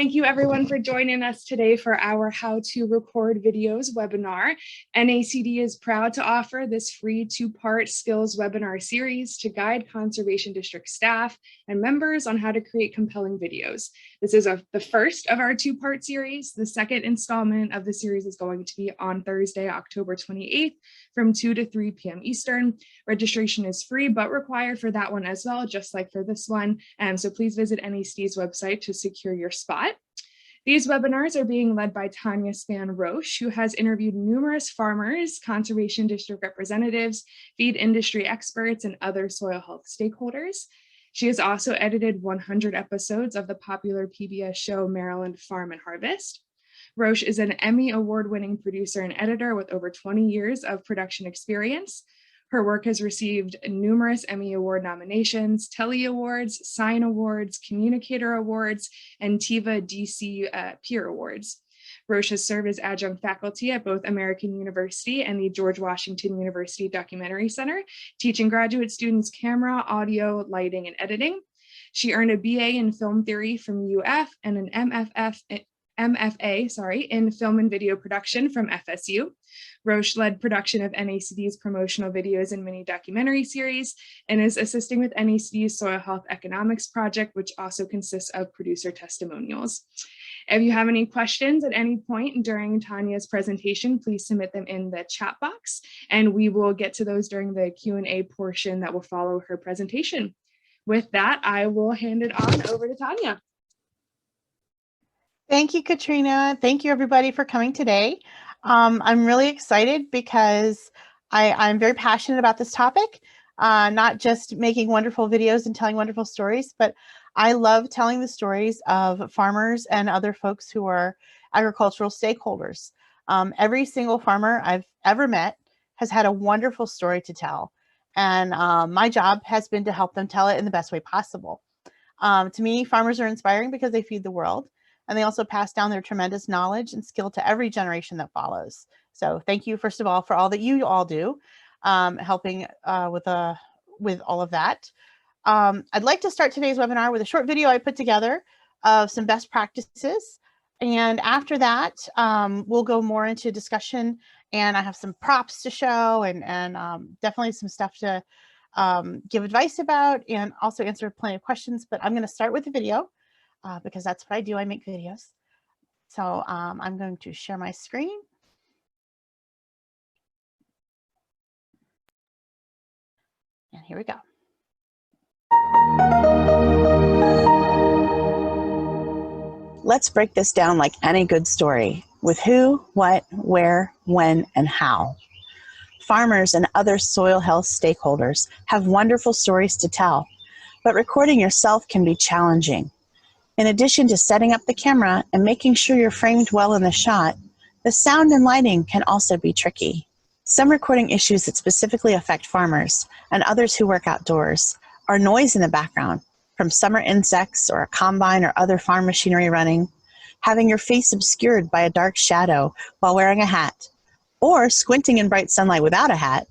Thank you everyone for joining us today for our How to Record Videos webinar. NACD is proud to offer this free two-part skills webinar series to guide Conservation District staff and members on how to create compelling videos. This is the first of our two-part series. The second installment of the series is going to be on Thursday, October 28th from 2 to 3 p.m. Eastern. Registration is free but required for that one as well, just like for this one. So please visit NACD's website to secure your spot. These webinars are being led by Tanya Span-Roche, who has interviewed numerous farmers, conservation district representatives, feed industry experts, and other soil health stakeholders. She has also edited 100 episodes of the popular PBS show Maryland Farm and Harvest. Roche is an Emmy award-winning producer and editor with over 20 years of production experience. Her work has received numerous Emmy Award nominations, Telly Awards, Sign Awards, Communicator Awards, and TIVA DC Peer Awards. Roche has served as adjunct faculty at both American University and the George Washington University Documentary Center, teaching graduate students camera, audio, lighting, and editing. She earned a BA in film theory from UF and an MFA in film and video production from FSU. Roche led production of NACD's promotional videos and mini documentary series and is assisting with NACD's Soil Health Economics project, which also consists of producer testimonials. If you have any questions at any point during Tanya's presentation, please submit them in the chat box, and we will get to those during the Q&A portion that will follow her presentation. With that, I will hand it on over to Tanya. Thank you, Katrina. Thank you, everybody, for coming today. I'm really excited because I'm very passionate about this topic, not just making wonderful videos and telling wonderful stories, but I love telling the stories of farmers and other folks who are agricultural stakeholders. Every single farmer I've ever met has had a wonderful story to tell, and my job has been to help them tell it in the best way possible. To me, farmers are inspiring because they feed the world. And they also pass down their tremendous knowledge and skill to every generation that follows. So thank you, first of all, for all that you all do, helping with all of that. I'd like to start today's webinar with a short video I put together of some best practices. And after that, we'll go more into discussion, and I have some props to show and definitely some stuff to give advice about and also answer plenty of questions. But I'm going to start with the video. Because that's what I do, I make videos. So I'm going to share my screen. And here we go. Let's break this down like any good story with who, what, where, when, and how. Farmers and other soil health stakeholders have wonderful stories to tell, but recording yourself can be challenging. In addition to setting up the camera and making sure you're framed well in the shot, the sound and lighting can also be tricky. Some recording issues that specifically affect farmers and others who work outdoors are noise in the background from summer insects or a combine or other farm machinery running, having your face obscured by a dark shadow while wearing a hat, or squinting in bright sunlight without a hat,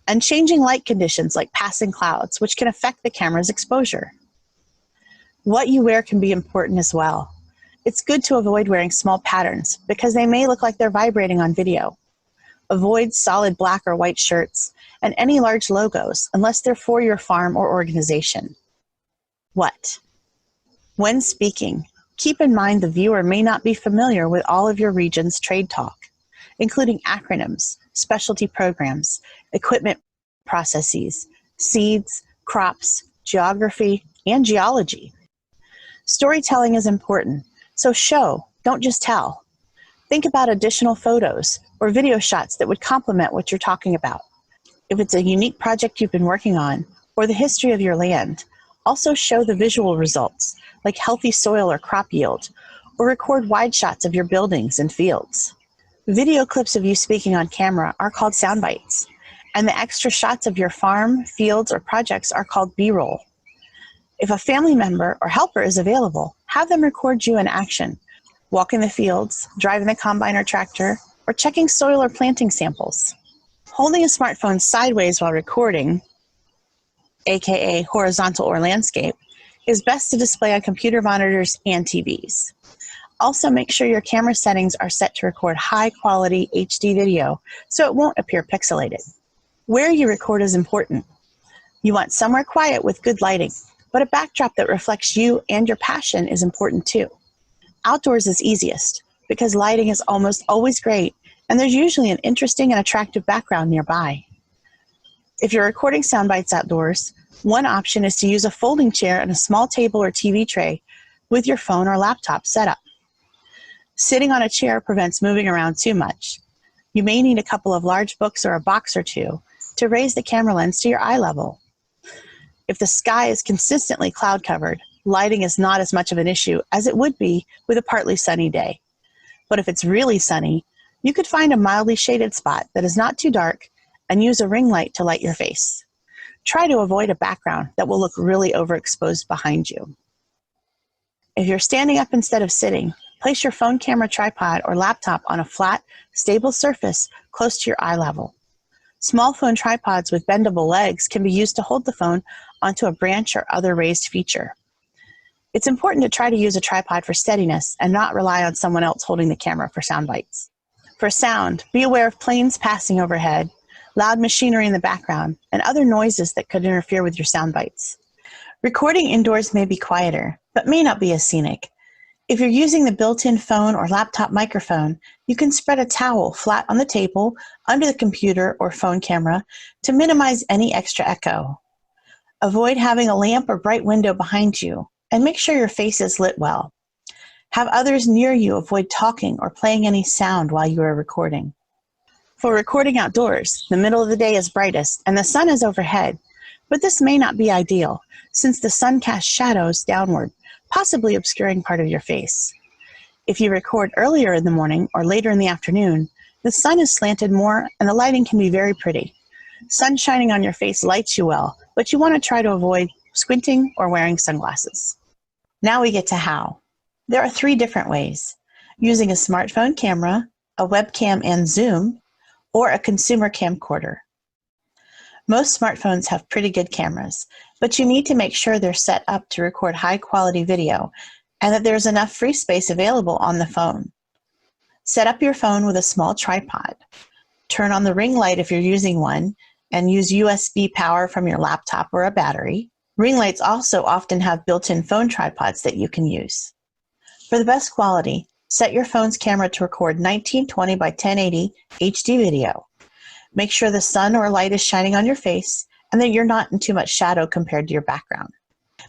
and changing light conditions like passing clouds, which can affect the camera's exposure. What you wear can be important as well. It's good to avoid wearing small patterns because they may look like they're vibrating on video. Avoid solid black or white shirts and any large logos unless they're for your farm or organization. What? When speaking, keep in mind the viewer may not be familiar with all of your region's trade talk, including acronyms, specialty programs, equipment processes, seeds, crops, geography, and geology. Storytelling is important, so show, don't just tell. Think about additional photos or video shots that would complement what you're talking about. If it's a unique project you've been working on or the history of your land, also show the visual results like healthy soil or crop yield, or record wide shots of your buildings and fields. Video clips of you speaking on camera are called sound bites, and the extra shots of your farm, fields, or projects are called BRoll. If a family member or helper is available, have them record you in action, walking the fields, driving the combine or tractor, or checking soil or planting samples. Holding a smartphone sideways while recording, aka horizontal or landscape, is best to display on computer monitors and TVs. Also, make sure your camera settings are set to record high-quality HD video so it won't appear pixelated. Where you record is important. You want somewhere quiet with good lighting, but a backdrop that reflects you and your passion is important too. Outdoors is easiest because lighting is almost always great and there's usually an interesting and attractive background nearby. If you're recording sound bites outdoors, one option is to use a folding chair and a small table or TV tray with your phone or laptop set up. Sitting on a chair prevents moving around too much. You may need a couple of large books or a box or two to raise the camera lens to your eye level. If the sky is consistently cloud covered, lighting is not as much of an issue as it would be with a partly sunny day. But if it's really sunny, you could find a mildly shaded spot that is not too dark and use a ring light to light your face. Try to avoid a background that will look really overexposed behind you. If you're standing up instead of sitting, place your phone camera tripod or laptop on a flat, stable surface close to your eye level. Small phone tripods with bendable legs can be used to hold the phone onto a branch or other raised feature. It's important to try to use a tripod for steadiness and not rely on someone else holding the camera for sound bites. For sound, be aware of planes passing overhead, loud machinery in the background, and other noises that could interfere with your sound bites. Recording indoors may be quieter, but may not be as scenic. If you're using the built-in phone or laptop microphone, you can spread a towel flat on the table under the computer or phone camera to minimize any extra echo. Avoid having a lamp or bright window behind you, and make sure your face is lit well. Have others near you avoid talking or playing any sound while you are recording. For recording outdoors, the middle of the day is brightest and the sun is overhead, but this may not be ideal since the sun casts shadows downward, possibly obscuring part of your face. If you record earlier in the morning or later in the afternoon, the sun is slanted more and the lighting can be very pretty. Sun shining on your face lights you well, but you want to try to avoid squinting or wearing sunglasses. Now we get to how. There are 3 different ways: using a smartphone camera, a webcam and zoom, or a consumer camcorder. Most smartphones have pretty good cameras, but you need to make sure they're set up to record high-quality video and that there's enough free space available on the phone. Set up your phone with a small tripod. Turn on the ring light if you're using one, and use USB power from your laptop or a battery. Ring lights also often have built-in phone tripods that you can use. For the best quality, set your phone's camera to record 1920 by 1080 HD video. Make sure the sun or light is shining on your face and that you're not in too much shadow compared to your background.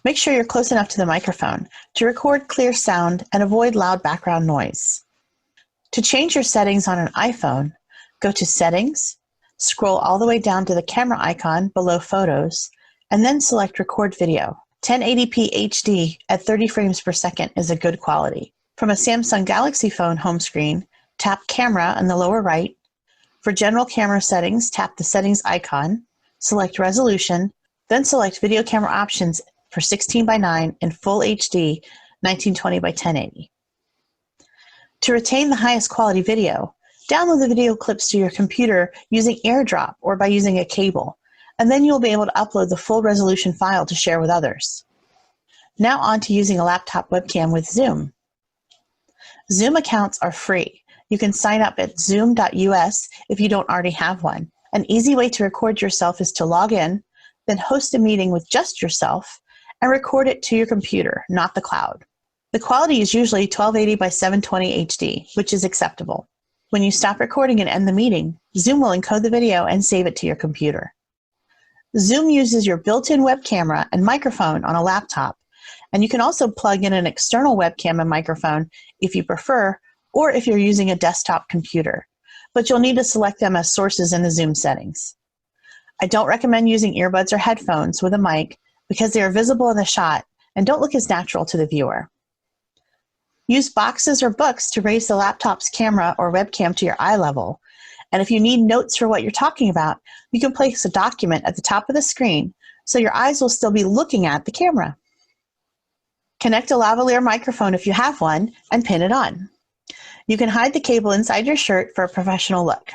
Make sure you're close enough to the microphone to record clear sound and avoid loud background noise. To change your settings on an iPhone, go to Settings, scroll all the way down to the camera icon below Photos, and then select Record Video. 1080p HD at 30 frames per second is a good quality. From a Samsung Galaxy phone home screen, tap Camera in the lower right. For general camera settings, tap the Settings icon, select Resolution, then select Video Camera Options for 16:9 in Full HD 1920 by 1080. To retain the highest quality video, download the video clips to your computer using AirDrop or by using a cable, and then you'll be able to upload the full resolution file to share with others. Now on to using a laptop webcam with Zoom. Zoom accounts are free. You can sign up at zoom.us if you don't already have one. An easy way to record yourself is to log in, then host a meeting with just yourself, and record it to your computer, not the cloud. The quality is usually 1280 by 720 HD, which is acceptable. When you stop recording and end the meeting, Zoom will encode the video and save it to your computer. Zoom uses your built-in web camera and microphone on a laptop, and you can also plug in an external webcam and microphone if you prefer, or if you're using a desktop computer, but you'll need to select them as sources in the Zoom settings. I don't recommend using earbuds or headphones with a mic because they are visible in the shot and don't look as natural to the viewer. Use boxes or books to raise the laptop's camera or webcam to your eye level, and if you need notes for what you're talking about, you can place a document at the top of the screen so your eyes will still be looking at the camera. Connect a lavalier microphone if you have one and pin it on. You can hide the cable inside your shirt for a professional look.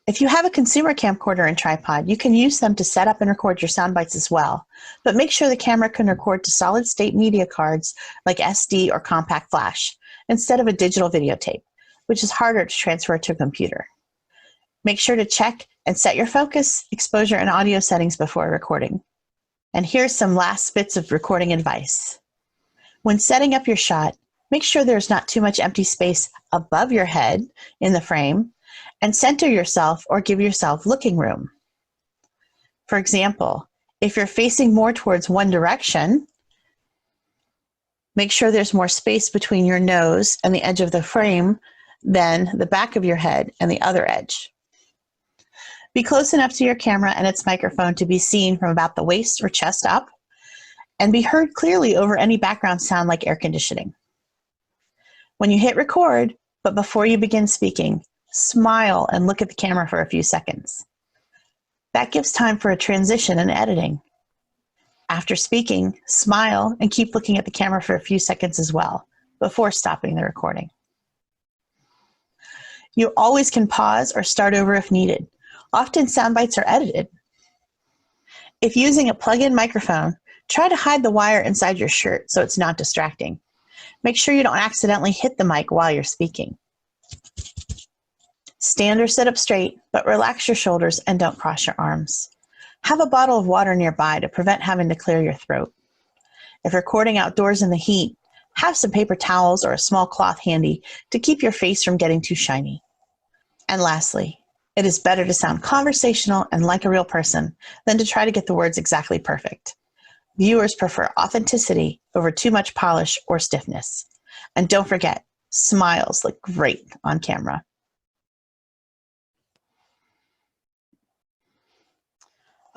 If you have a consumer camcorder and tripod, you can use them to set up and record your sound bites as well, but make sure the camera can record to solid-state media cards like SD or compact flash, instead of a digital videotape, which is harder to transfer to a computer. Make sure to check and set your focus, exposure, and audio settings before recording. And here's some last bits of recording advice. When setting up your shot, make sure there's not too much empty space above your head in the frame, and center yourself or give yourself looking room. For example, if you're facing more towards one direction, make sure there's more space between your nose and the edge of the frame than the back of your head and the other edge. Be close enough to your camera and its microphone to be seen from about the waist or chest up, and be heard clearly over any background sound like air conditioning. When you hit record, but before you begin speaking, smile and look at the camera for a few seconds. That gives time for a transition and editing. After speaking, smile and keep looking at the camera for a few seconds as well, before stopping the recording. You always can pause or start over if needed. Often sound bites are edited. If using a plug-in microphone, try to hide the wire inside your shirt so it's not distracting. Make sure you don't accidentally hit the mic while you're speaking. Stand or sit up straight, but relax your shoulders and don't cross your arms. Have a bottle of water nearby to prevent having to clear your throat. If recording outdoors in the heat, have some paper towels or a small cloth handy to keep your face from getting too shiny. And lastly, it is better to sound conversational and like a real person than to try to get the words exactly perfect. Viewers prefer authenticity over too much polish or stiffness. And don't forget, smiles look great on camera.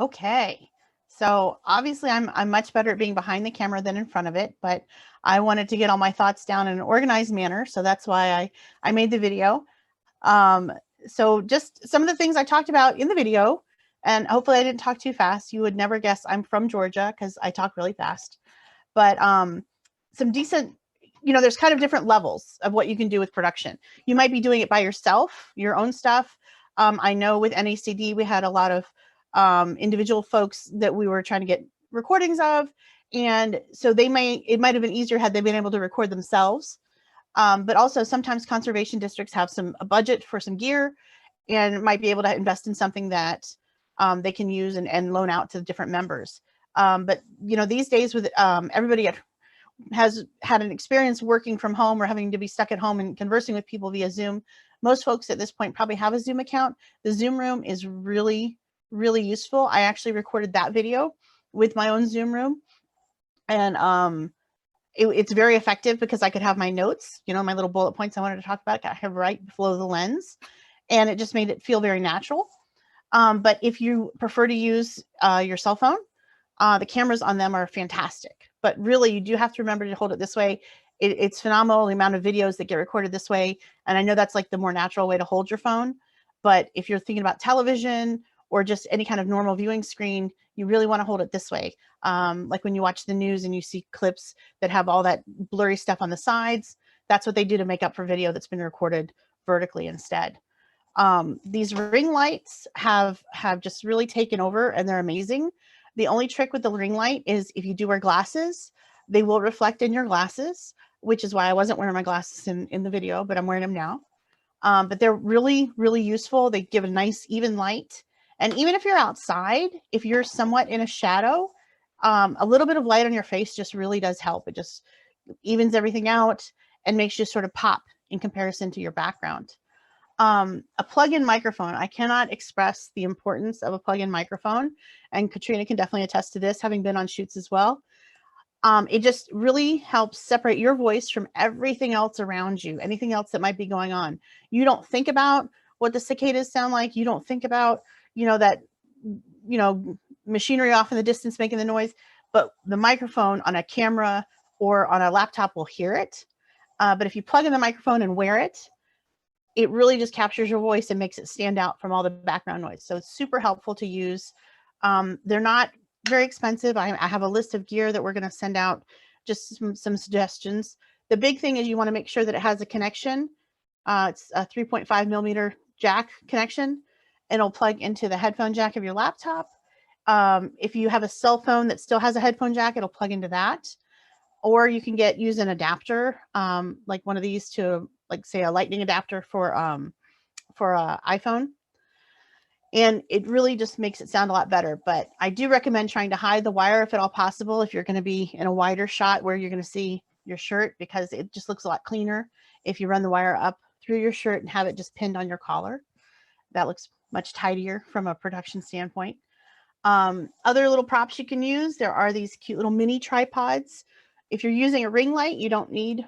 Okay, so obviously I'm much better at being behind the camera than in front of it, but I wanted to get all my thoughts down in an organized manner, so that's why I made the video. So just some of the things I talked about in the video, and hopefully I didn't talk too fast. You would never guess I'm from Georgia because I talk really fast. But some decent, there's kind of different levels of what you can do with production. You might be doing it by yourself, your own stuff. I know with NACD we had a lot of individual folks that we were trying to get recordings of, and so it might have been easier had they been able to record themselves. But also sometimes conservation districts have a budget for some gear and might be able to invest in something that they can use and loan out to different members. But these days with everybody has had an experience working from home or having to be stuck at home and conversing with people via Zoom. Most folks at this point probably have a Zoom account. The Zoom room is really, really useful. I actually recorded that video with my own Zoom room, and it's very effective because I could have my notes, my little bullet points I wanted to talk about, I have right below the lens, and it just made it feel very natural. But if you prefer to use your cell phone, the cameras on them are fantastic. But really, you do have to remember to hold it this way. It's phenomenal the amount of videos that get recorded this way. And I know that's like the more natural way to hold your phone. But if you're thinking about television or just any kind of normal viewing screen, you really want to hold it this way. Like when you watch the news and you see clips that have all that blurry stuff on the sides, that's what they do to make up for video that's been recorded vertically instead. These ring lights have just really taken over, and they're amazing. The only trick with the ring light is if you do wear glasses, they will reflect in your glasses, which is why I wasn't wearing my glasses in the video, but I'm wearing them now. But they're really, really useful. They give a nice even light. And even if you're outside, if you're somewhat in a shadow, a little bit of light on your face just really does help. It just evens everything out and makes you sort of pop in comparison to your background. A plug-in microphone. I cannot express the importance of a plug-in microphone, and Katrina can definitely attest to this, having been on shoots as well. It just really helps separate your voice from everything else around you, anything else that might be going on. You don't think about what the cicadas sound like. You don't think about, that, machinery off in the distance making the noise, but the microphone on a camera or on a laptop will hear it. But if you plug in the microphone and wear it, it really just captures your voice and makes it stand out from all the background noise. So it's super helpful to use. They're not very expensive. I have a list of gear that we're going to send out, just some suggestions. The big thing is you want to make sure that it has a connection. It's a 3.5 millimeter jack connection, It'll plug into the headphone jack of your laptop. If you have a cell phone that still has a headphone jack, it'll plug into that. Or you can use an adapter, like one of these to, like, say, a lightning adapter for an iPhone. And it really just makes it sound a lot better. But I do recommend trying to hide the wire if at all possible, if you're going to be in a wider shot where you're going to see your shirt, because it just looks a lot cleaner if you run the wire up through your shirt and have it just pinned on your collar. That looks much tidier from a production standpoint. Other little props you can use, there are these cute little mini tripods. If you're using a ring light, you don't need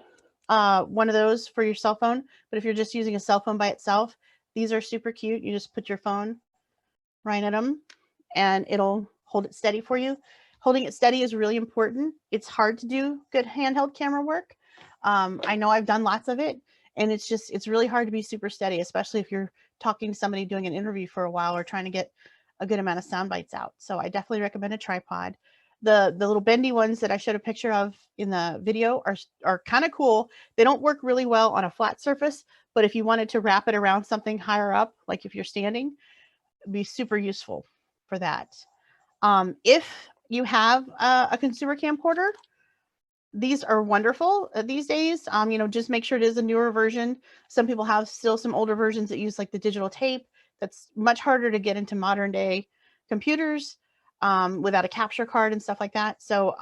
one of those for your cell phone. But if you're just using a cell phone by itself, these are super cute. You just put your phone right at them and it'll hold it steady for you. Holding it steady is really important. It's hard to do good handheld camera work. I know I've done lots of it, and it's really hard to be super steady, especially if you're talking to somebody doing an interview for a while or trying to get a good amount of sound bites out. So I definitely recommend a tripod. The little bendy ones that I showed a picture of in the video are kind of cool. They don't work really well on a flat surface, but if you wanted to wrap it around something higher up, like if you're standing, it'd be super useful for that. If you have a consumer camcorder, these are wonderful these days. Just make sure it is a newer version. Some people have still some older versions that use like the digital tape. That's much harder to get into modern day computers without a capture card and stuff like that. So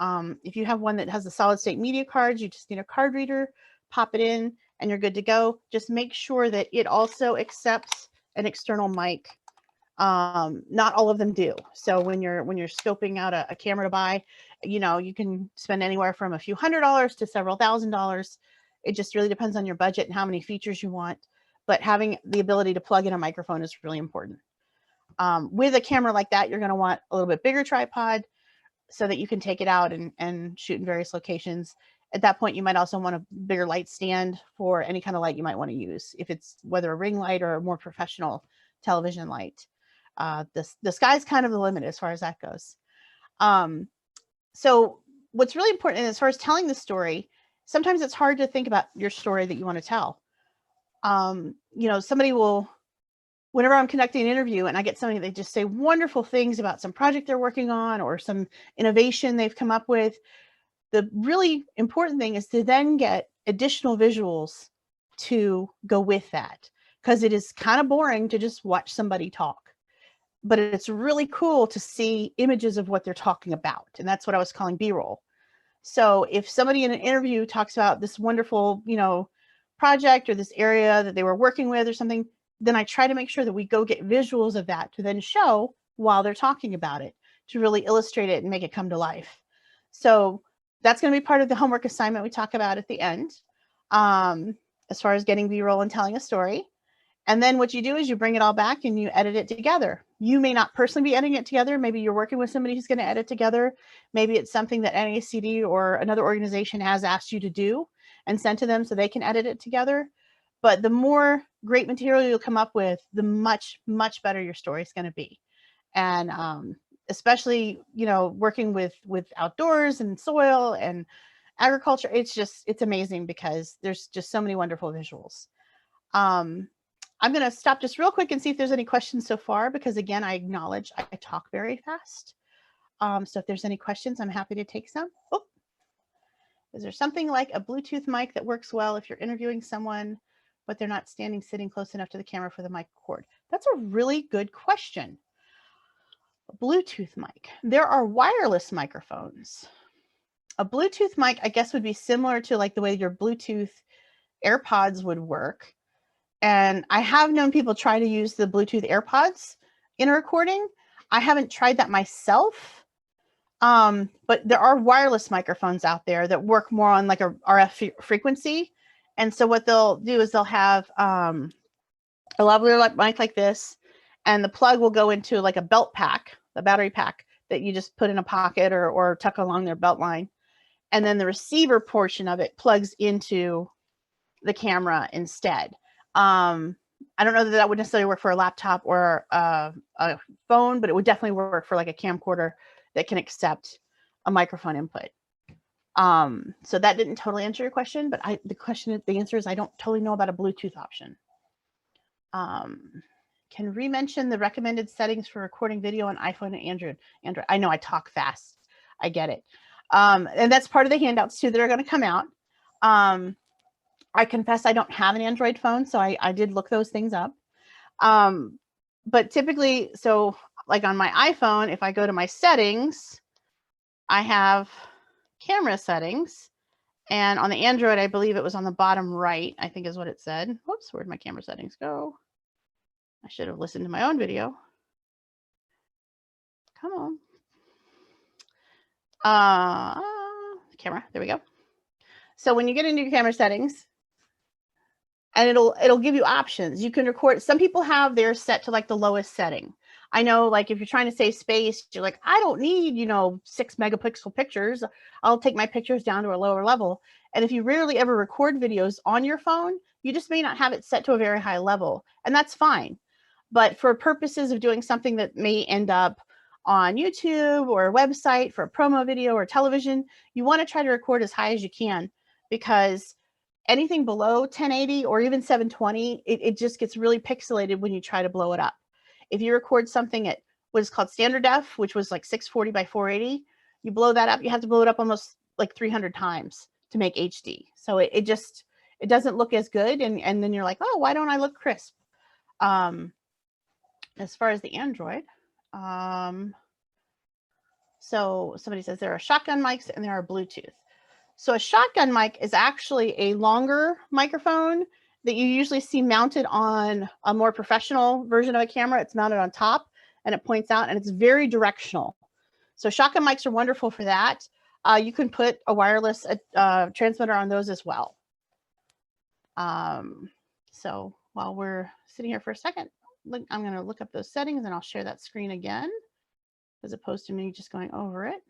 if you have one that has the solid state media cards, you just need a card reader, pop it in, and you're good to go. Just make sure that it also accepts an external mic. Not all of them do. So when you're scoping out a camera to buy, you can spend anywhere from a few $100s to several $1,000s. It just really depends on your budget and how many features you want. But having the ability to plug in a microphone is really important. With a camera like that, you're going to want a little bit bigger tripod so that you can take it out and shoot in various locations. At that point, you might also want a bigger light stand for any kind of light you might want to use, if it's whether a ring light or a more professional television light. The sky's kind of the limit as far as that goes. So what's really important as far as telling the story, sometimes it's hard to think about your story that you want to tell. Somebody will, whenever I'm conducting an interview and I get somebody, they just say wonderful things about some project they're working on or some innovation they've come up with. The really important thing is to then get additional visuals to go with that, because it is kind of boring to just watch somebody talk. But it's really cool to see images of what they're talking about. And that's what I was calling B-roll. So if somebody in an interview talks about this wonderful, project or this area that they were working with or something, then I try to make sure that we go get visuals of that to then show while they're talking about it, to really illustrate it and make it come to life. So that's going to be part of the homework assignment we talk about at the end, as far as getting B-roll and telling a story. And then what you do is you bring it all back and you edit it together. You may not personally be editing it together. Maybe you're working with somebody who's going to edit together. Maybe it's something that NACD or another organization has asked you to do and sent to them so they can edit it together. But the more great material you'll come up with, the much, much better your story is going to be. And especially, working with outdoors and soil and agriculture, it's amazing because there's just so many wonderful visuals. I'm going to stop just real quick and see if there's any questions so far, because again, I acknowledge I talk very fast. So if there's any questions, I'm happy to take some. Oh, is there something like a Bluetooth mic that works well if you're interviewing someone, but they're not sitting close enough to the camera for the mic cord? That's a really good question. A Bluetooth mic. There are wireless microphones. A Bluetooth mic, I guess, would be similar to like the way your Bluetooth AirPods would work. And I have known people try to use the Bluetooth AirPods in a recording. I haven't tried that myself, but there are wireless microphones out there that work more on like a RF frequency. And so what they'll do is they'll have a lavalier mic like this, and the plug will go into like a belt pack, a battery pack that you just put in a pocket or tuck along their belt line. And then the receiver portion of it plugs into the camera instead. I don't know that that would necessarily work for a laptop or a phone, but it would definitely work for like a camcorder that can accept a microphone input. So that didn't totally answer your question, but the answer is I don't totally know about a Bluetooth option. can re-mention the recommended settings for recording video on iPhone and Android. I know I talk fast. I get it. And that's part of the handouts too that are going to come out. I confess I don't have an Android phone, so I did look those things up. But typically, so like on my iPhone, if I go to my settings, I have camera settings. And on the Android, I believe it was on the bottom right, I think is what it said. Whoops, where'd my camera settings go? I should have listened to my own video. Come on. Camera, there we go. So when you get into your camera settings, and it'll give you options. You can record. Some people have theirs set to like the lowest setting. I know, like if you're trying to save space, you're like, I don't need, 6 megapixel pictures. I'll take my pictures down to a lower level. And if you rarely ever record videos on your phone, you just may not have it set to a very high level, and that's fine. But for purposes of doing something that may end up on YouTube or a website for a promo video or television, you want to try to record as high as you can, because anything below 1080 or even 720, it just gets really pixelated when you try to blow it up. If you record something at what is called standard def, which was like 640 by 480, you blow that up, you have to blow it up almost like 300 times to make HD. So it doesn't look as good. And then you're like, oh, why don't I look crisp? As far as the Android, so somebody says there are shotgun mics and there are Bluetooth. So a shotgun mic is actually a longer microphone that you usually see mounted on a more professional version of a camera. It's mounted on top and it points out, and it's very directional. So shotgun mics are wonderful for that. You can put a wireless transmitter on those as well. So while we're sitting here for a second, I'm going to look up those settings and I'll share that screen again, as opposed to me just going over it,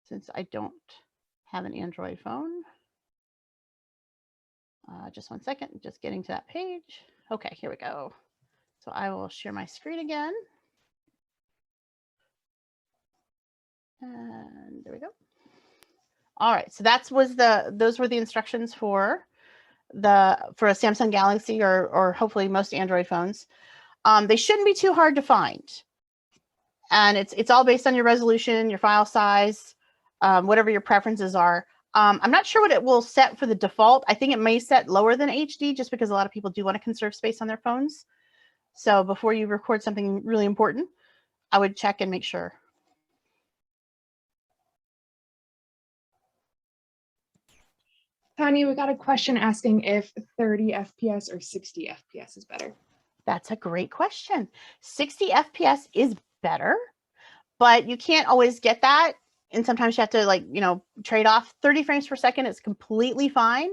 since I don't have an Android phone. Just one second, just getting to that page. Okay, here we go. So I will share my screen again. And there we go. All right, so those were the instructions for a Samsung Galaxy or hopefully most Android phones. They shouldn't be too hard to find. And it's all based on your resolution, your file size, whatever your preferences are. I'm not sure what it will set for the default. I think it may set lower than HD, just because a lot of people do want to conserve space on their phones. So before you record something really important, I would check and make sure. Tanya, we got a question asking if 30 FPS or 60 FPS is better. That's a great question. 60 FPS is better, but you can't always get that. And sometimes you have to trade off. 30 frames per second is completely fine.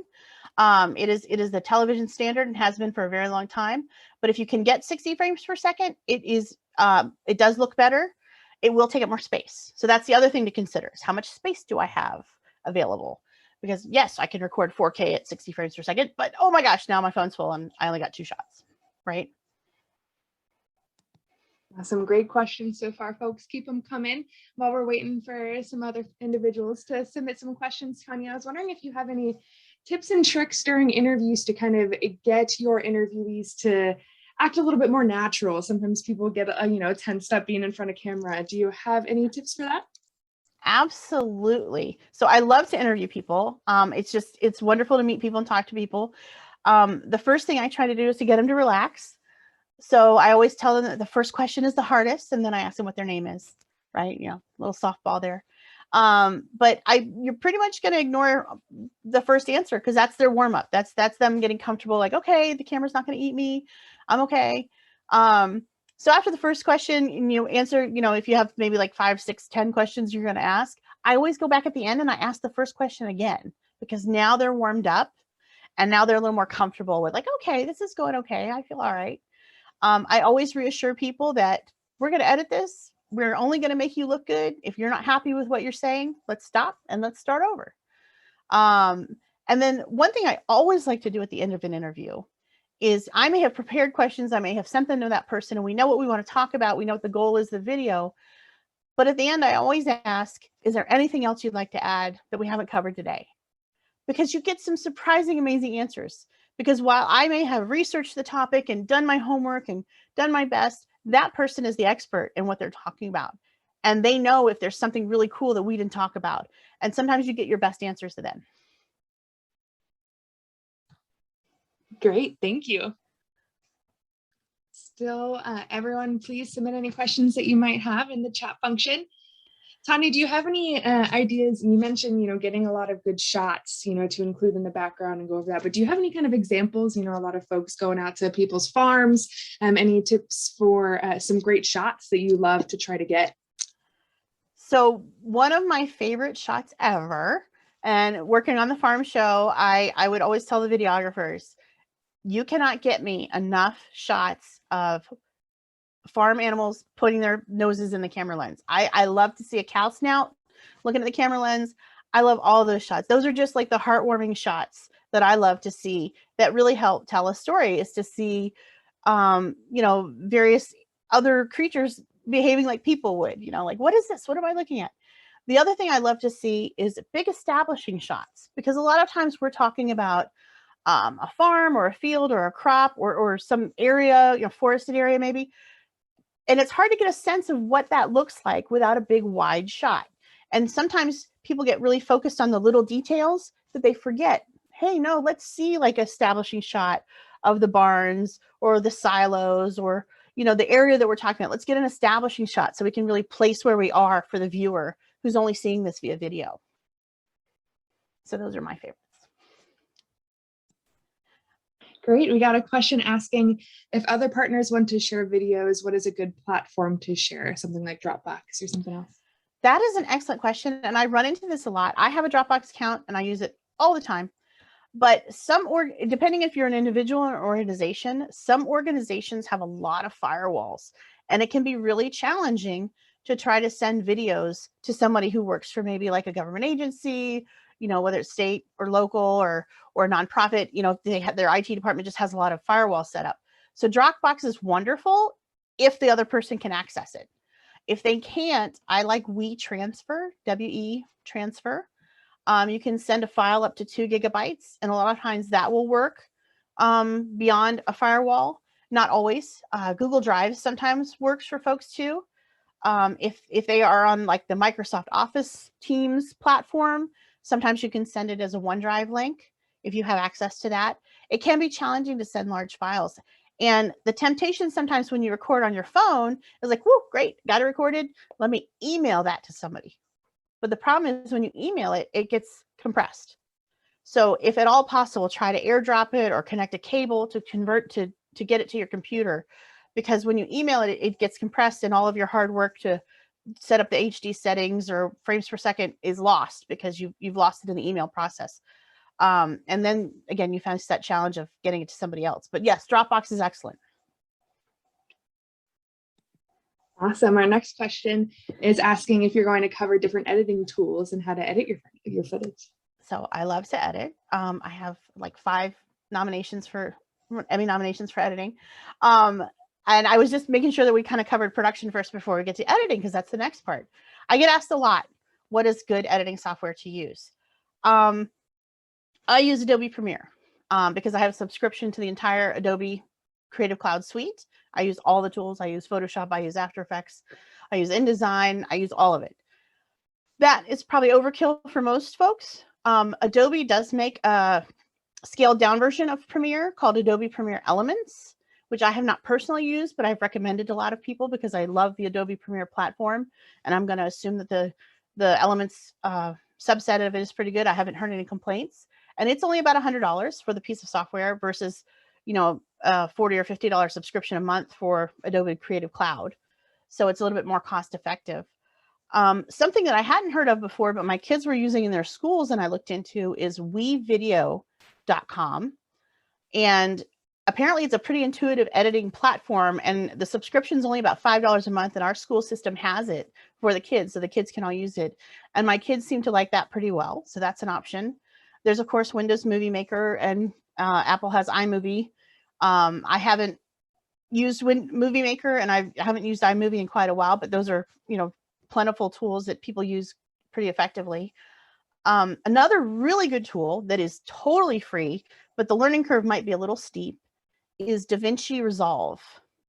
It is the television standard and has been for a very long time. But if you can get 60 frames per second, it does look better. It will take up more space. So that's the other thing to consider, is how much space do I have available? Because yes, I can record 4K at 60 frames per second, but oh my gosh, now my phone's full and I only got 2 shots, right? Some great questions so far, folks. Keep them coming. While we're waiting for some other individuals to submit some questions, Tanya, I was wondering if you have any tips and tricks during interviews to kind of get your interviewees to act a little bit more natural. Sometimes people get tensed up being in front of camera. Do you have any tips for that? Absolutely. So I love to interview people. It's wonderful to meet people and talk to people. The first thing I try to do is to get them to relax. So I always tell them that the first question is the hardest, and then I ask them what their name is, right? Little softball there. But you're pretty much going to ignore the first answer, because that's their warm up. That's them getting comfortable, like, okay, the camera's not going to eat me. I'm okay. So after the first question, and you answer, if you have maybe like 5, 6, 10 questions you're going to ask, I always go back at the end and I ask the first question again, because now they're warmed up and now they're a little more comfortable with, like, okay, this is going okay. I feel all right. I always reassure people that we're going to edit this. We're only going to make you look good. If you're not happy with what you're saying, let's stop and let's start over. And then one thing I always like to do at the end of an interview is, I may have prepared questions. I may have sent them to that person and we know what we want to talk about. We know what the goal is, the video. But at the end, I always ask, is there anything else you'd like to add that we haven't covered today? Because you get some surprising, amazing answers. Because while I may have researched the topic and done my homework and done my best, that person is the expert in what they're talking about. And they know if there's something really cool that we didn't talk about. And sometimes you get your best answers to them. Great, thank you. Still, everyone, please submit any questions that you might have in the chat function. Tanya, do you have any ideas? You mentioned, getting a lot of good shots, to include in the background and go over that. But do you have any kind of examples? A lot of folks going out to people's farms. Any tips for some great shots that you love to try to get? So one of my favorite shots ever, and working on the farm show, I would always tell the videographers, you cannot get me enough shots of farm animals putting their noses in the camera lens. I love to see a cow snout looking at the camera lens. I love all those shots. Those are just like the heartwarming shots that I love to see that really help tell a story, is to see, various other creatures behaving like people would, like, what is this? What am I looking at? The other thing I love to see is big establishing shots, because a lot of times we're talking about a farm or a field or a crop or some area, forested area maybe. And it's hard to get a sense of what that looks like without a big wide shot. And sometimes people get really focused on the little details that they forget. Hey, no, let's see like establishing shot of the barns or the silos or, the area that we're talking about. Let's get an establishing shot so we can really place where we are for the viewer who's only seeing this via video. So those are my favorites. Great. We got a question asking if other partners want to share videos, what is a good platform to share? Something like Dropbox or something else? That is an excellent question. And I run into this a lot. I have a Dropbox account and I use it all the time. But depending if you're an individual or organization, some organizations have a lot of firewalls, and it can be really challenging to try to send videos to somebody who works for maybe like a government agency, whether it's state or local or a nonprofit, they have their IT department just has a lot of firewall set up. So Dropbox is wonderful if the other person can access it. If they can't, I like WeTransfer, WE transfer. You can send a file up to 2 gigabytes, and a lot of times that will work beyond a firewall. Not always. Google Drive sometimes works for folks too. If they are on like the Microsoft Office Teams platform, sometimes you can send it as a OneDrive link if you have access to that. It can be challenging to send large files. And the temptation sometimes when you record on your phone is like, whoa, great, got it recorded. Let me email that to somebody. But the problem is when you email it, it gets compressed. So if at all possible, try to airdrop it or connect a cable to convert to get it to your computer. Because when you email it, it gets compressed and all of your hard work to set up the HD settings or frames per second is lost because you've lost it in the email process. And then again, you face that challenge of getting it to somebody else. But yes, Dropbox is excellent. Awesome. Our next question is asking if you're going to cover different editing tools and how to edit your footage. So I love to edit. I have like 5 nominations for Emmy nominations for editing. And I was just making sure that we kind of covered production first before we get to editing, because that's the next part. I get asked a lot, what is good editing software to use? I use Adobe Premiere because I have a subscription to the entire Adobe Creative Cloud suite. I use all the tools. I use Photoshop, I use After Effects, I use InDesign, I use all of it. That is probably overkill for most folks. Adobe does make a scaled down version of Premiere called Adobe Premiere Elements, which I have not personally used, but I've recommended to a lot of people because I love the Adobe Premiere platform. And I'm going to assume that the Elements subset of it is pretty good. I haven't heard any complaints. And it's only about $100 for the piece of software versus, $40 or $50 subscription a month for Adobe Creative Cloud. So it's a little bit more cost effective. Something that I hadn't heard of before, but my kids were using in their schools and I looked into is WeVideocom. And apparently it's a pretty intuitive editing platform, and the subscription is only about $5 a month, and our school system has it for the kids, so the kids can all use it. And my kids seem to like that pretty well. So that's an option. There's of course Windows Movie Maker, and Apple has iMovie. I haven't used Movie Maker, and I haven't used iMovie in quite a while, but those are, plentiful tools that people use pretty effectively. Another really good tool that is totally free, but the learning curve might be a little steep, is DaVinci Resolve.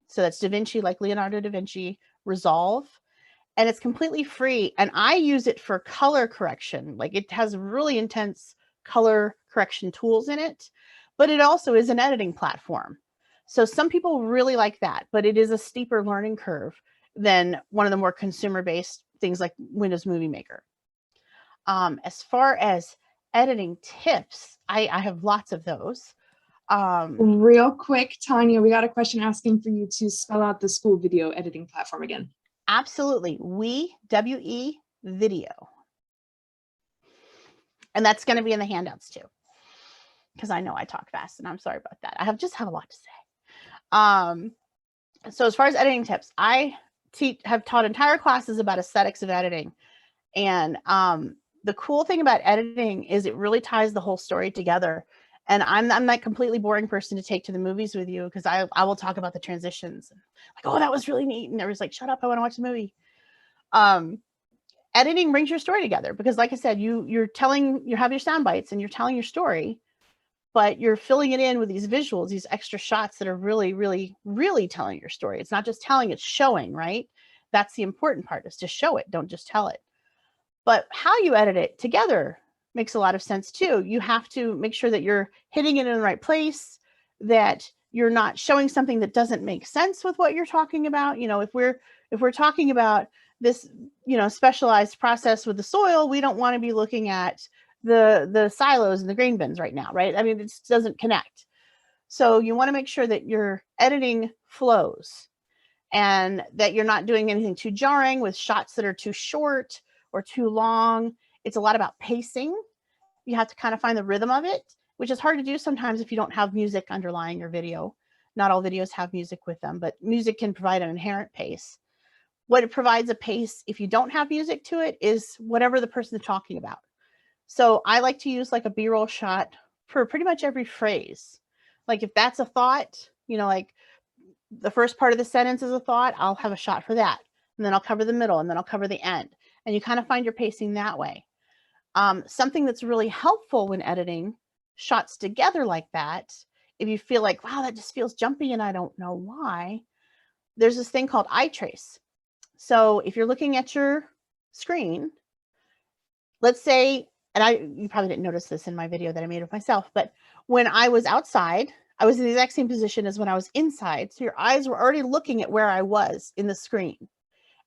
So that's DaVinci, like Leonardo da Vinci Resolve, and it's completely free. And I use it for color correction. Like, it has really intense color correction tools in it, but it also is an editing platform. So some people really like that, but it is a steeper learning curve than one of the more consumer-based things like Windows Movie Maker. As far as editing tips, I have lots of those. Real quick, Tanya, we got a question asking for you to spell out the school video editing platform again. Absolutely. W-E video. And that's going to be in the handouts too, because I know I talk fast and I'm sorry about that. I just have a lot to say. So as far as editing tips, I have taught entire classes about aesthetics of editing. And the cool thing about editing is it really ties the whole story together. And I'm that completely boring person to take to the movies with you, because I will talk about the transitions. Like, oh, that was really neat. And everyone's like, shut up, I want to watch the movie. Editing brings your story together, because like I said, you have your sound bites and you're telling your story, but you're filling it in with these visuals, these extra shots that are really, really, really telling your story. It's not just telling, it's showing, right? That's the important part, is to show it, don't just tell it. But how you edit it together makes a lot of sense too. You have to make sure that you're hitting it in the right place, that you're not showing something that doesn't make sense with what you're talking about. You know, if we're talking about this, you know, specialized process with the soil, we don't want to be looking at the silos and the grain bins right now, right? I mean, it doesn't connect. So you want to make sure that your editing flows and that you're not doing anything too jarring with shots that are too short or too long. It's a lot about pacing. You have to kind of find the rhythm of it, which is hard to do sometimes if you don't have music underlying your video. Not all videos have music with them, but music can provide an inherent pace. What it provides a pace if you don't have music to it is whatever the person is talking about. So I like to use like a B-roll shot for pretty much every phrase. Like if that's a thought, you know, like the first part of the sentence is a thought, I'll have a shot for that. And then I'll cover the middle, and then I'll cover the end. And you kind of find your pacing that way. Something that's really helpful when editing shots together like that, if you feel like, wow, that just feels jumpy and I don't know why, there's this thing called eye trace. So if you're looking at your screen, let's say, and you probably didn't notice this in my video that I made of myself, but when I was outside, I was in the exact same position as when I was inside. So your eyes were already looking at where I was in the screen.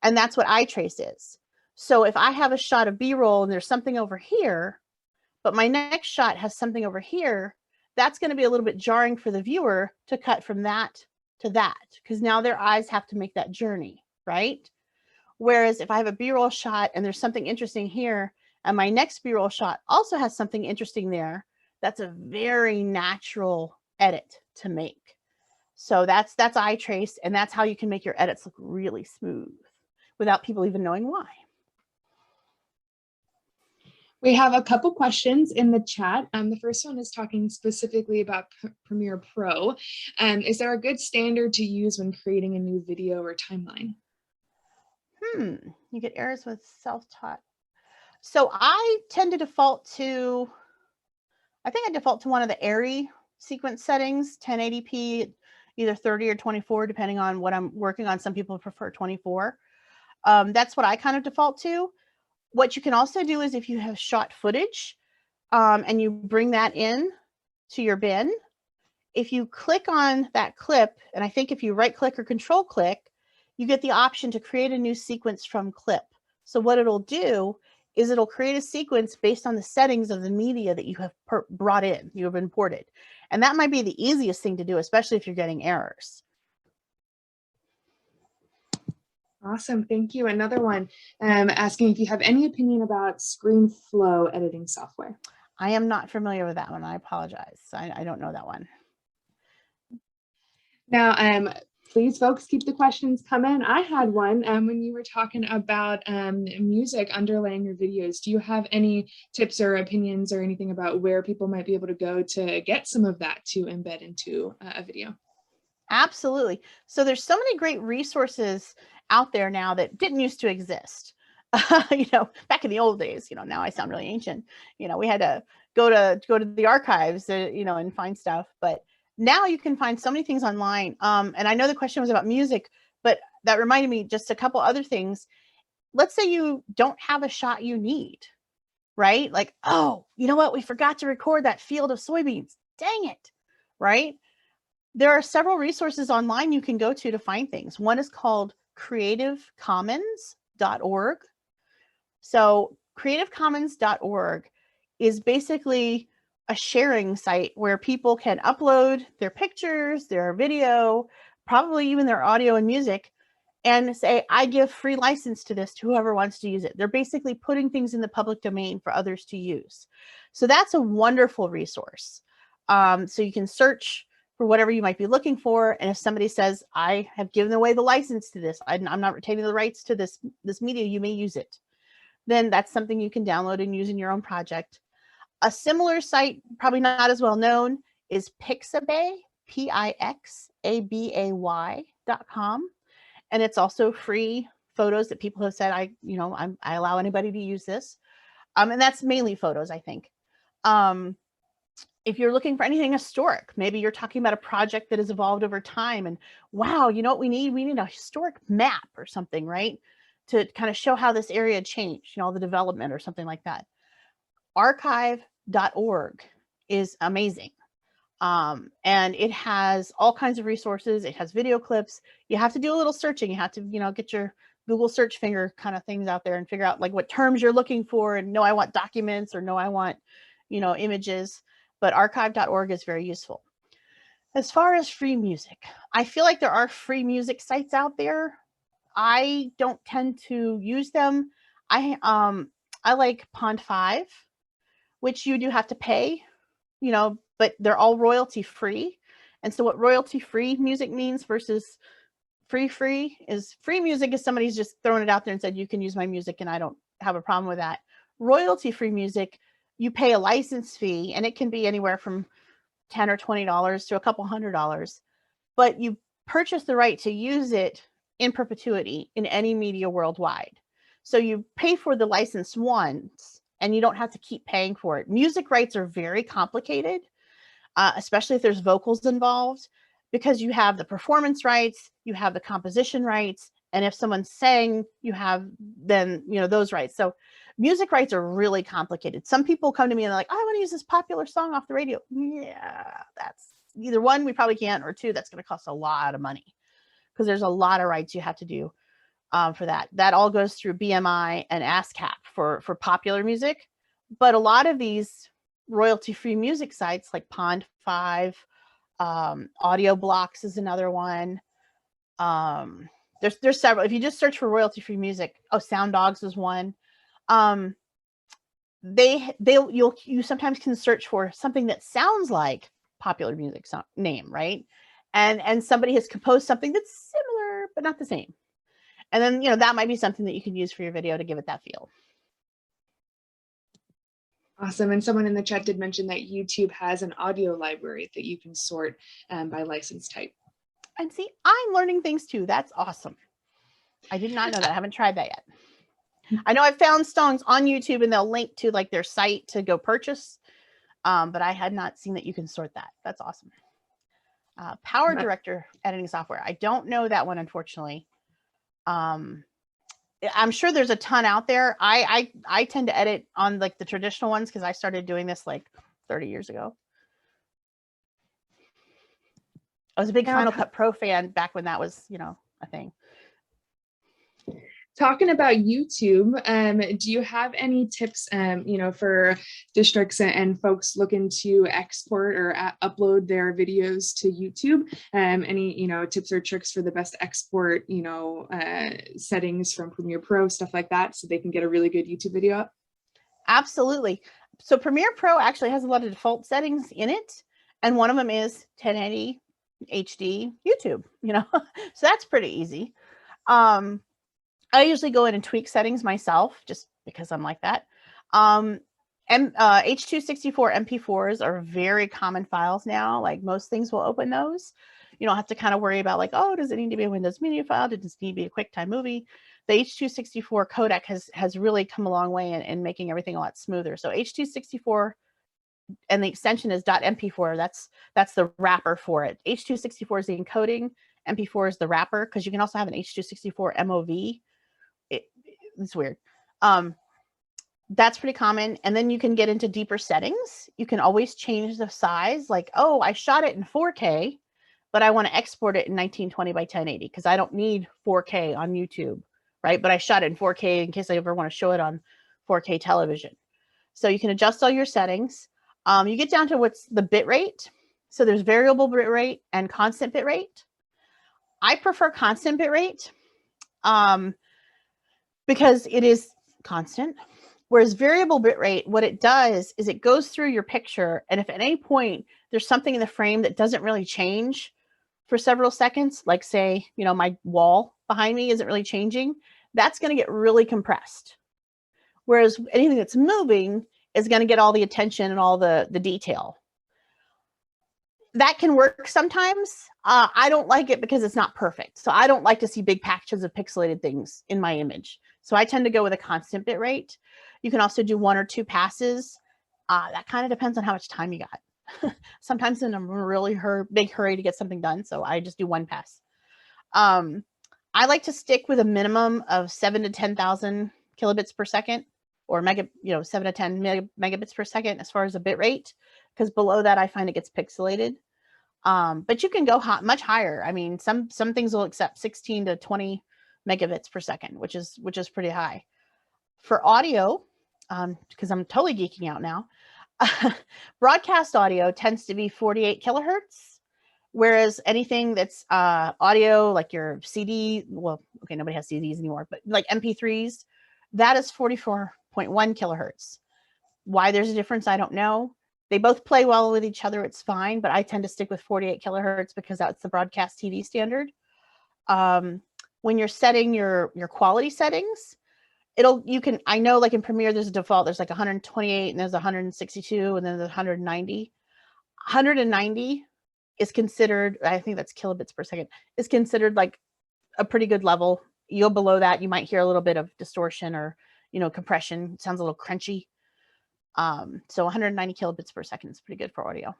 And that's what eye trace is. So if I have a shot of B-roll and there's something over here, but my next shot has something over here, that's going to be a little bit jarring for the viewer to cut from that to that, because now their eyes have to make that journey, right? Whereas if I have a B-roll shot and there's something interesting here, and my next B-roll shot also has something interesting there, that's a very natural edit to make. So that's eye trace, and that's how you can make your edits look really smooth without people even knowing why. We have a couple questions in the chat. The first one is talking specifically about Premiere Pro. Is there a good standard to use when creating a new video or timeline? You get errors with self-taught. So I tend to default to, I think I default to one of the ARRI sequence settings, 1080p, either 30 or 24, depending on what I'm working on. Some people prefer 24. That's what I kind of default to. What you can also do is if you have shot footage and you bring that in to your bin, if you click on that clip, and I think if you right click or control click, you get the option to create a new sequence from clip. So what it'll do is it'll create a sequence based on the settings of the media that you have brought in, you have imported. And that might be the easiest thing to do, especially if you're getting errors. Awesome, thank you. Another one asking if you have any opinion about ScreenFlow editing software. I am not familiar with that one. I apologize. I don't know that one. Now, please, folks, keep the questions coming. I had one when you were talking about music underlaying your videos. Do you have any tips or opinions or anything about where people might be able to go to get some of that to embed into a video? Absolutely. So there's so many great resources out there now that didn't used to exist. You know, back in the old days, you know, now I sound really ancient. You know, we had to go to the archives, you know, and find stuff. But now you can find so many things online. And I know the question was about music, but that reminded me just a couple other things. Let's say you don't have a shot you need, right? Like, oh, you know what? We forgot to record that field of soybeans. Dang it, right? There are several resources online you can go to find things. One is called creativecommons.org. So creativecommons.org is basically a sharing site where people can upload their pictures, their video, probably even their audio and music, and say, I give free license to this to whoever wants to use it. They're basically putting things in the public domain for others to use. So that's a wonderful resource. So you can search for whatever you might be looking for. And if somebody says, I have given away the license to this, I'm not retaining the rights to this media, you may use it. Then that's something you can download and use in your own project. A similar site, probably not as well known, is Pixabay, Pixabay.com. And it's also free photos that people have said, I allow anybody to use this. And that's mainly photos, I think. If you're looking for anything historic, maybe you're talking about a project that has evolved over time and wow, you know what we need? We need a historic map or something, right? To kind of show how this area changed, you know, the development or something like that. Archive.org is amazing. And it has all kinds of resources. It has video clips. You have to do a little searching. You have to, you know, get your Google search finger kind of things out there and figure out like what terms you're looking for. And no, I want documents, or no, I want, you know, images. But archive.org is very useful. As far as free music, I feel like there are free music sites out there. I don't tend to use them. I like Pond5, which you do have to pay, you know, but they're all royalty free. And so what royalty free music means versus free is free music is somebody's just thrown it out there and said, you can use my music, and I don't have a problem with that. Royalty free music, you pay a license fee, and it can be anywhere from $10 or $20 to a couple $100, but you purchase the right to use it in perpetuity in any media worldwide. So you pay for the license once, and you don't have to keep paying for it. Music rights are very complicated, especially if there's vocals involved, because you have the performance rights, you have the composition rights, and if someone sang, you have then, you know, those rights. So music rights are really complicated. Some people come to me and they're like, I want to use this popular song off the radio. Yeah, that's either one, we probably can't, or two, that's going to cost a lot of money because there's a lot of rights you have to do for that. That all goes through BMI and ASCAP for popular music. But a lot of these royalty-free music sites like Pond5, Audio Blocks is another one. There's several. If you just search for royalty-free music, Sound Dogs is one. You sometimes can search for something that sounds like popular music name, right? And somebody has composed something that's similar but not the same. And then, you know, that might be something that you can use for your video to give it that feel. Awesome. And someone in the chat did mention that YouTube has an audio library that you can sort by license type. And see, I'm learning things too. That's awesome. I did not know that. I haven't tried that yet. I know I've found songs on YouTube and they'll link to like their site to go purchase, but I had not seen that you can sort that. That's awesome. Power Director editing software. I don't know that one, unfortunately. I'm sure there's a ton out there. I tend to edit on like the traditional ones because I started doing this like 30 years ago. I was a big Final Cut Pro fan back when that was, you know, a thing. Talking about YouTube, do you have any tips, you know, for districts and folks looking to export or upload their videos to YouTube? Any, you know, tips or tricks for the best export, you know, settings from Premiere Pro, stuff like that, so they can get a really good YouTube video up? Absolutely. So Premiere Pro actually has a lot of default settings in it, and one of them is 1080 HD YouTube, you know, so that's pretty easy. I usually go in and tweak settings myself just because I'm like that. H.264 MP4s are very common files now. Like most things will open those. You don't have to kind of worry about like, oh, does it need to be a Windows Media file? Does it need to be a QuickTime movie? the H.264 codec has really come a long way in making everything a lot smoother. So H.264, and the extension is .mp4. That's the wrapper for it. H.264 is the encoding. MP4 is the wrapper, because you can also have an H.264 MOV. It's weird. That's pretty common. And then you can get into deeper settings. You can always change the size. Like, oh, I shot it in 4K, but I want to export it in 1920 by 1080 because I don't need 4K on YouTube, right? But I shot it in 4K in case I ever want to show it on 4K television. So you can adjust all your settings. You get down to what's the bit rate. So there's variable bit rate and constant bit rate. I prefer constant bit rate because it is constant. Whereas variable bit rate, what it does is it goes through your picture, and if at any point there's something in the frame that doesn't really change for several seconds, like say, you know, my wall behind me isn't really changing, that's going to get really compressed. Whereas anything that's moving is going to get all the attention and all the detail. That can work sometimes. I don't like it because it's not perfect. So I don't like to see big patches of pixelated things in my image. So I tend to go with a constant bit rate. You can also do 1 or 2 passes. That kind of depends on how much time you got. Sometimes I'm in a really big hurry to get something done, so I just do 1 pass. I like to stick with a minimum of 7 to 10,000 kilobits per second, or 7 to 10 megabits per second as far as a bit rate, because below that I find it gets pixelated. But you can go much higher. I mean, some things will accept 16 to 20 megabits per second, which is pretty high. For audio, because I'm totally geeking out now, broadcast audio tends to be 48 kilohertz, whereas anything that's audio, like your CD, well, okay, nobody has CDs anymore, but like MP3s, that is 44.1 kilohertz. Why there's a difference, I don't know. They both play well with each other, it's fine, but I tend to stick with 48 kilohertz because that's the broadcast TV standard. When you're setting your quality settings, I know like in Premiere, there's a default, there's like 128 and there's 162 and then there's 190. 190 is considered, I think that's kilobits per second, is considered like a pretty good level. You go below that, you might hear a little bit of distortion or, compression. It sounds a little crunchy. So 190 kilobits per second is pretty good for audio.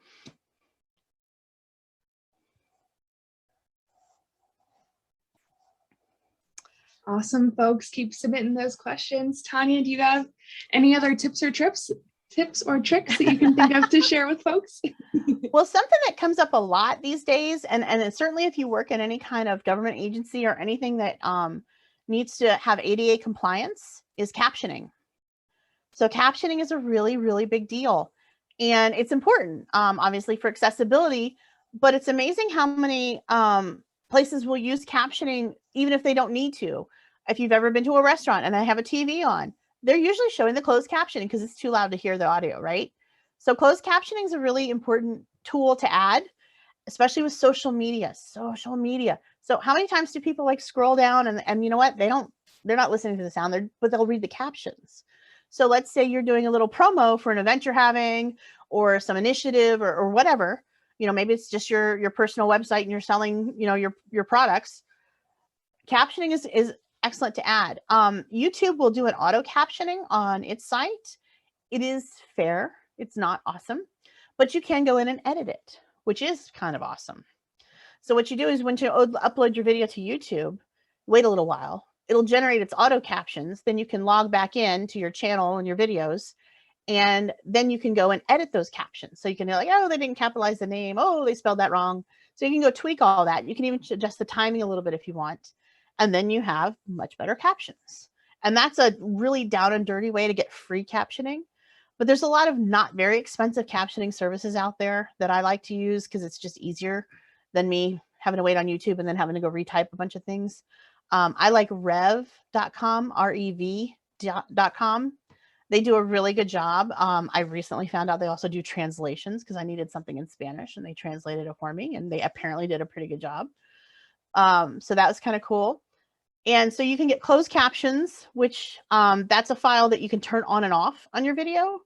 Awesome, folks. Keep submitting those questions. Tanya, do you have any other tips or tricks that you can think of to share with folks? Well, something that comes up a lot these days, and certainly if you work in any kind of government agency or anything that needs to have ADA compliance, is captioning. So captioning is a really, really big deal. And it's important, obviously, for accessibility, but it's amazing how many places will use captioning even if they don't need to. If you've ever been to a restaurant and they have a TV on, they're usually showing the closed captioning because it's too loud to hear the audio, right? So closed captioning is a really important tool to add, especially with social media. So how many times do people like scroll down and you know what? They're not listening to the sound, but they'll read the captions. So let's say you're doing a little promo for an event you're having or some initiative or whatever, maybe it's just your personal website and you're selling, your products. Captioning is excellent to add. YouTube will do an auto captioning on its site. It is fair. It's not awesome, but you can go in and edit it, which is kind of awesome. So what you do is when you upload your video to YouTube, wait a little while. It'll generate its auto captions. Then you can log back in to your channel and your videos, and then you can go and edit those captions. So you can be like, oh, they didn't capitalize the name. Oh, they spelled that wrong. So you can go tweak all that. You can even adjust the timing a little bit if you want. And then you have much better captions. And that's a really down and dirty way to get free captioning. But there's a lot of not very expensive captioning services out there that I like to use because it's just easier than me having to wait on YouTube and then having to go retype a bunch of things. I like rev.com, rev.com. They do a really good job. I recently found out they also do translations because I needed something in Spanish and they translated it for me and they apparently did a pretty good job. So that was kind of cool. And so you can get closed captions, which that's a file that you can turn on and off on your video,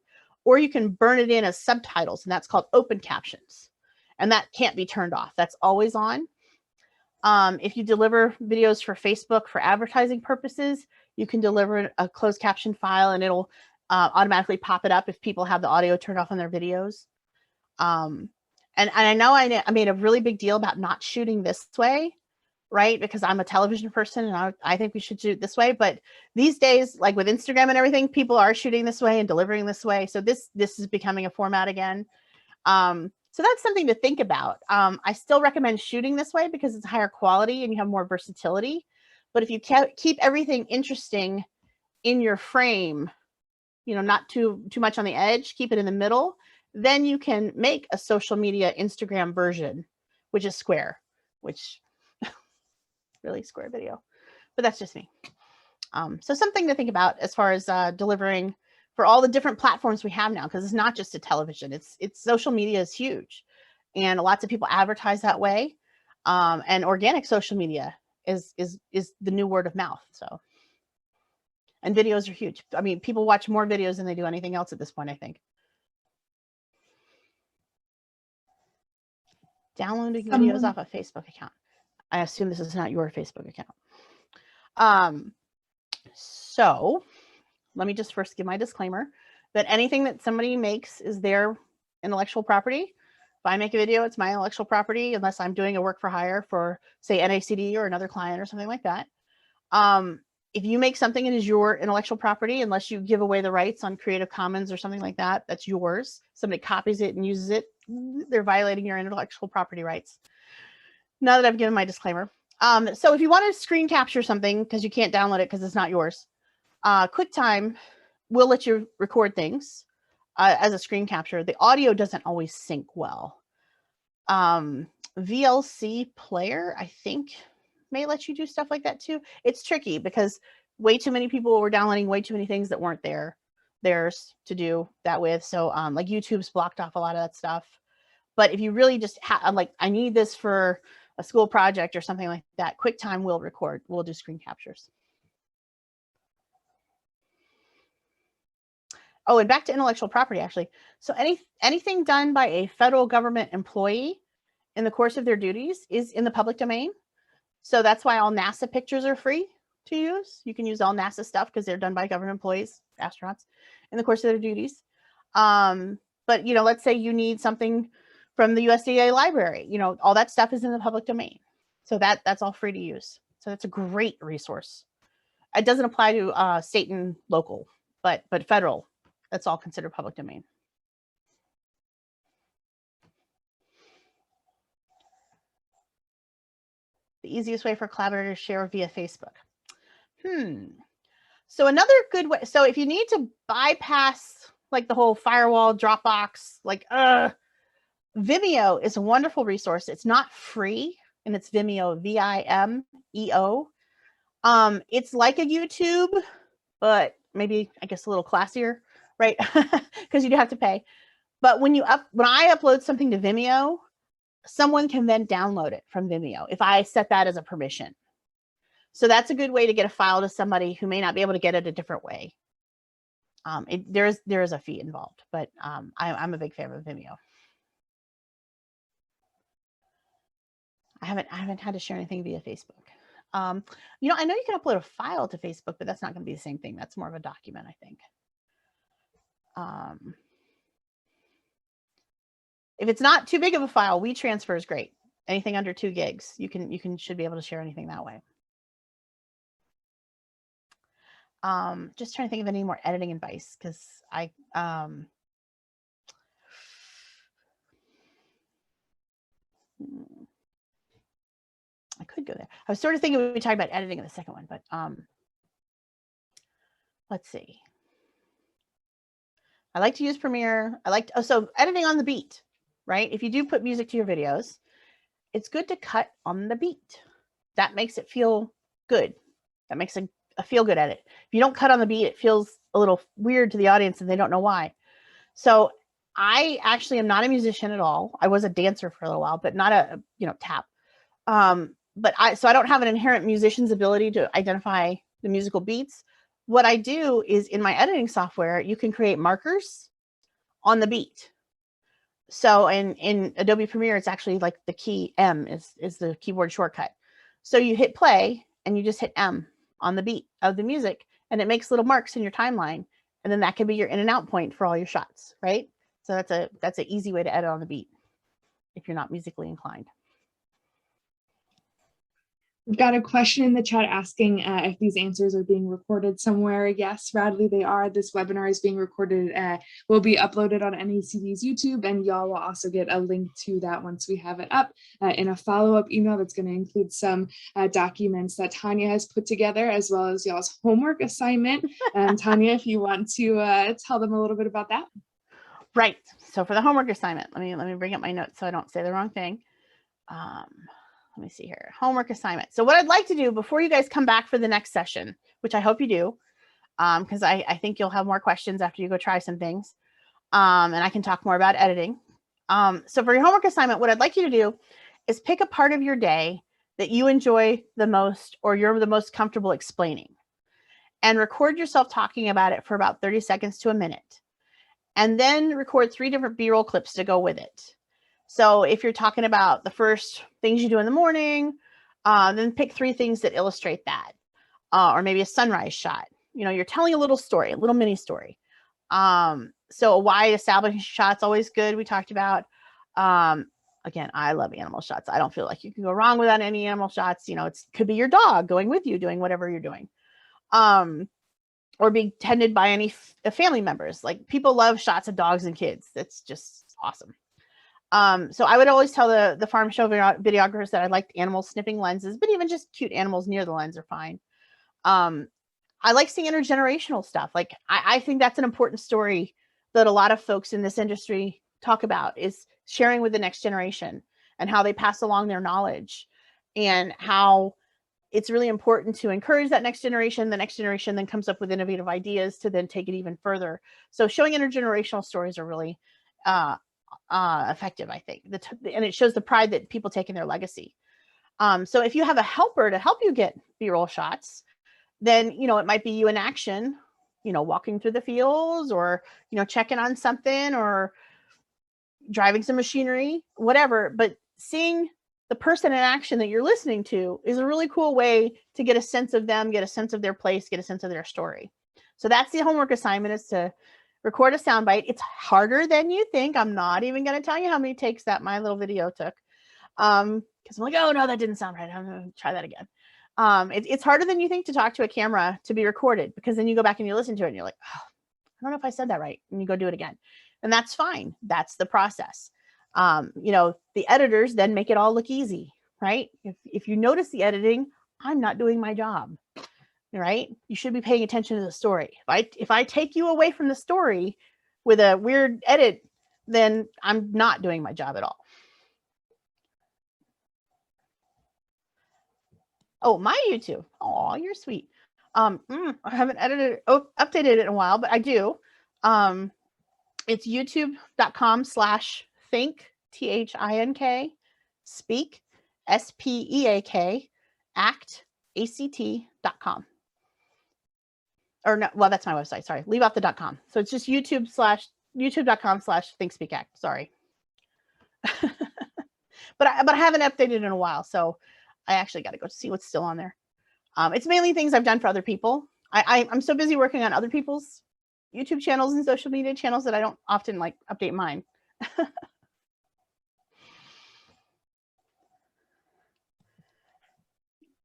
or you can burn it in as subtitles, and that's called open captions. And that can't be turned off. That's always on. If you deliver videos for Facebook for advertising purposes, you can deliver a closed caption file and it'll automatically pop it up if people have the audio turned off on their videos. And I know I made a really big deal about not shooting this way, right? Because I'm a television person and I think we should shoot this way. But these days, like with Instagram and everything, people are shooting this way and delivering this way. So this is becoming a format again. So that's something to think about. I still recommend shooting this way because it's higher quality and you have more versatility. But if you keep everything interesting in your frame, you know, not too much on the edge, keep it in the middle, then you can make a social media Instagram version, which is square, which really square video, but that's just me. So something to think about as far as delivering for all the different platforms we have now, because it's not just a television, it's social media is huge and lots of people advertise that way. And organic social media is the new word of mouth. So, and videos are huge. I mean, people watch more videos than they do anything else at this point, I think. Downloading videos off a Facebook account. I assume this is not your Facebook account. So let me just first give my disclaimer that anything that somebody makes is their intellectual property. If I make a video, it's my intellectual property, unless I'm doing a work for hire for, say, NACD or another client or something like that. If you make something, it is your intellectual property, unless you give away the rights on Creative Commons or something like that. That's yours. Somebody copies it and uses it, they're violating your intellectual property rights. Now that I've given my disclaimer. So if you want to screen capture something because you can't download it because it's not yours, QuickTime will let you record things as a screen capture. The audio doesn't always sync well. VLC Player, I think, may let you do stuff like that too. It's tricky because way too many people were downloading way too many things that weren't theirs to do that with. So like YouTube's blocked off a lot of that stuff. But if you really just like, I need this for a school project or something like that, QuickTime will record, we'll do screen captures. Oh, and back to intellectual property, actually. So anything done by a federal government employee in the course of their duties is in the public domain. So that's why all NASA pictures are free to use. You can use all NASA stuff because they're done by government employees, astronauts, in the course of their duties. But, you know, let's say you need something from the USDA library, you know, all that stuff is in the public domain. So that's all free to use. So that's a great resource. It doesn't apply to state and local, but federal, that's all considered public domain. The easiest way for collaborators to share via Facebook. So another good way, so if you need to bypass like the whole firewall, Dropbox, like Vimeo is a wonderful resource. It's not free, and it's Vimeo, V-I-M-E-O. It's like a YouTube, but maybe I guess a little classier, right? Because you do have to pay. But when I upload something to Vimeo, someone can then download it from Vimeo if I set that as a permission. So that's a good way to get a file to somebody who may not be able to get it a different way. There is a fee involved, but I'm a big fan of Vimeo. I haven't had to share anything via Facebook. You know, I know you can upload a file to Facebook, but that's not going to be the same thing. That's more of a document, I think. If it's not too big of a file, WeTransfer is great. Anything under 2 gigs, you should be able to share anything that way. Just trying to think of any more editing advice, because I could go there. I was sort of thinking we would talk about editing in the second one, but let's see. I like to use Premiere. So editing on the beat, right? If you do put music to your videos, it's good to cut on the beat. That makes it feel good. That makes a feel good edit. If you don't cut on the beat, it feels a little weird to the audience and they don't know why. So I actually am not a musician at all. I was a dancer for a little while, but not a, tap. So I don't have an inherent musician's ability to identify the musical beats. What I do is in my editing software, you can create markers on the beat. So in Adobe Premiere, it's actually like the key M is the keyboard shortcut. So you hit play and you just hit M on the beat of the music, and it makes little marks in your timeline. And then that can be your in and out point for all your shots, right? So that's an easy way to edit on the beat if you're not musically inclined. We've got a question in the chat asking if these answers are being recorded somewhere. Yes, Radley, they are. This webinar is being recorded, will be uploaded on NACD's YouTube, and y'all will also get a link to that once we have it up in a follow-up email that's going to include some documents that Tanya has put together, as well as y'all's homework assignment. Tanya, if you want to tell them a little bit about that. Right. So for the homework assignment, let me bring up my notes so I don't say the wrong thing. Let me see here. Homework assignment. So what I'd like to do before you guys come back for the next session, which I hope you do, because I think you'll have more questions after you go try some things, and I can talk more about editing. So for your homework assignment, what I'd like you to do is pick a part of your day that you enjoy the most or you're the most comfortable explaining, and record yourself talking about it for about 30 seconds to a minute. And then record 3 different B-roll clips to go with it. So if you're talking about the first things you do in the morning, then pick 3 things that illustrate that, or maybe a sunrise shot. You know, you're telling a little story, a little mini story. So a wide establishing shot's always good. We talked about, again, I love animal shots. I don't feel like you can go wrong without any animal shots. You know, it could be your dog going with you, doing whatever you're doing. Or being tended by any family members. Like, people love shots of dogs and kids. That's just awesome. So I would always tell the farm show videographers that I liked animal sniffing lenses, but even just cute animals near the lens are fine. I like seeing intergenerational stuff. Like, I think that's an important story that a lot of folks in this industry talk about, is sharing with the next generation and how they pass along their knowledge, and how it's really important to encourage that next generation. The next generation then comes up with innovative ideas to then take it even further. So showing intergenerational stories are really effective, I think. And it shows the pride that people take in their legacy. So if you have a helper to help you get B-roll shots, then, you know, it might be you in action, you know, walking through the fields, or, you know, checking on something, or driving some machinery, whatever. But seeing the person in action that you're listening to is a really cool way to get a sense of them, get a sense of their place, get a sense of their story. So that's the homework assignment, is to record a soundbite. It's harder than you think. I'm not even going to tell you how many takes that my little video took. Because I'm like, oh no, that didn't sound right. I'm going to try that again. It's harder than you think to talk to a camera, to be recorded, because then you go back and you listen to it and you're like, oh, I don't know if I said that right. And you go do it again. And that's fine. That's the process. You know, the editors then make it all look easy, right? If you notice the editing, I'm not doing my job, right? You should be paying attention to the story. If I take you away from the story with a weird edit, then I'm not doing my job at all. Oh, my YouTube. Oh, you're sweet. I haven't updated it in a while, but I do. It's youtube.com/think, THINK, speak, SPEAK, act, ACT.com. Or no, well, that's my website. Sorry, leave out the .com. So it's just youtube.com/thinkspeakact. Sorry. but I haven't updated in a while, so I actually got to go see what's still on there. It's mainly things I've done for other people. I'm so busy working on other people's YouTube channels and social media channels that I don't often like update mine.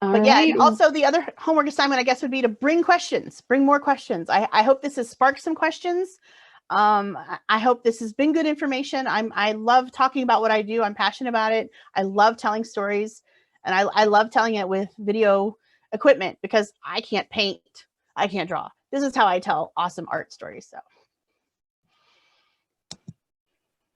But yeah, and also the other homework assignment, I guess, would be to bring more questions. I hope this has sparked some questions. I hope this has been good information. I love talking about what I do. I'm passionate about it. I love telling stories, and I love telling it with video equipment, because I can't paint, I can't draw. This is how I tell awesome art stories. So.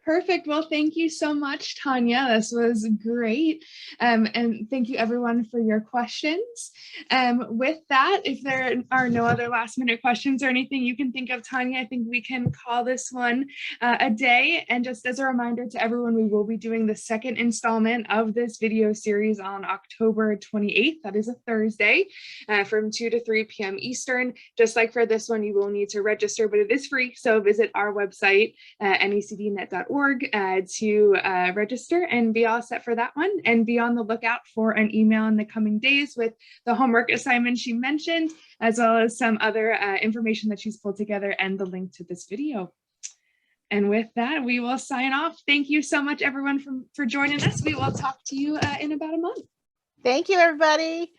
Perfect. Well, thank you so much, Tanya. This was great. And thank you everyone for your questions. With that, if there are no other last minute questions or anything you can think of, Tanya, I think we can call this one a day. And just as a reminder to everyone, we will be doing the second installment of this video series on October 28th. That is a Thursday, from 2 to 3 p.m. Eastern. Just like for this one, you will need to register, but it is free. So visit our website, nacdnet.org. Archiveorg to register and be all set for that one, and be on the lookout for an email in the coming days with the homework assignment she mentioned, as well as some other information that she's pulled together and the link to this video. And with that, we will sign off. Thank you so much, everyone, for joining us. We will talk to you in about a month. Thank you, everybody.